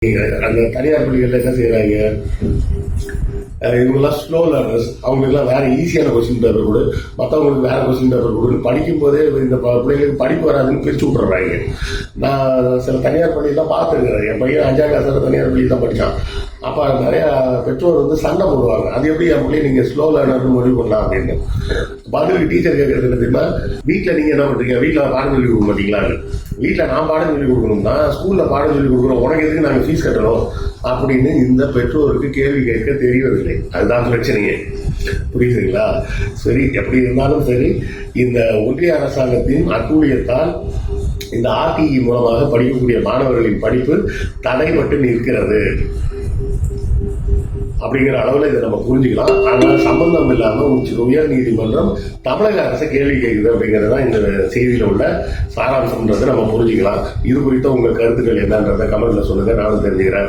அந்த தனியார் பள்ளிகள்ல என்ன செய்யறாங்க, இவங்கெல்லாம் ஸ்லோ லேர்னர்ஸ், அவங்களுக்குலாம் வேற ஈஸியான கொஸ்டின் பேப்பர் கொடு, மற்றவங்களுக்கு வேற கொஸ்டின் பேப்பர் கொடு, படிக்கும் போதே இந்த பிள்ளைங்களுக்கு படிப்பு வராதுன்னு பிரிச்சு விட்டுறாங்க. நான் சில தனியார் பள்ளியெல்லாம் பார்த்துருக்கிறேன். என் பையன் 5ஆம் கிளாஸ் தனியார் பள்ளியில் தான் படித்தான். அப்போ நிறைய பெற்றோர் சண்டை போடுவாங்க, அது எப்படி என் பிள்ளை நீங்க ஸ்லோ லேர்னர்னு முடிவு பண்ணலாம் அப்படின்னு. பதிலுக்கு டீச்சர் கேட்கறது என்ன தெரியுமா, வீட்டில் நீங்க என்ன பண்றீங்க, வீட்டில் பாடம் சொல்லி கொடுக்க மாட்டீங்களா, வீட்டில் நான் பாடம் சொல்லி கொடுக்கணும்னா ஸ்கூல்ல பாடம் சொல்லி கொடுக்குறோம், உனக்கு எதுக்கு நாங்கள் ஃபீஸ் கட்டணும் அப்படின்னு இந்த பெற்றோருக்கு கேள்வி கேட்க தெரியவதில்லை. அதுதான் பிரச்சனையே. புரியுதுங்களா? சரி, எப்படி இருந்தாலும் சரி, இந்த ஒன்றிய அரசாங்கத்தின் அட்டூழியத்தால் இந்த RTE மூலமாக படிக்கக்கூடிய மாணவர்களின் படிப்பு தடைப்பட்டு நிற்கிறது அப்படிங்கிற அளவில் இதை நம்ம புரிஞ்சுக்கலாம். ஆனால் சம்பந்தம் இல்லாமல் உயர் நீதிமன்றம் தமிழக அரசை கேள்வி கேட்குது அப்படிங்கிறது தான் இந்த செய்தியில் உள்ள சாராம்சம்ன்றதை நம்ம புரிஞ்சுக்கலாம். இது குறித்த உங்கள் கருத்துக்கள் என்னன்றதை கமெண்ட்ல சொல்லுங்க, நானும் தெரிஞ்சுக்கிறேன்.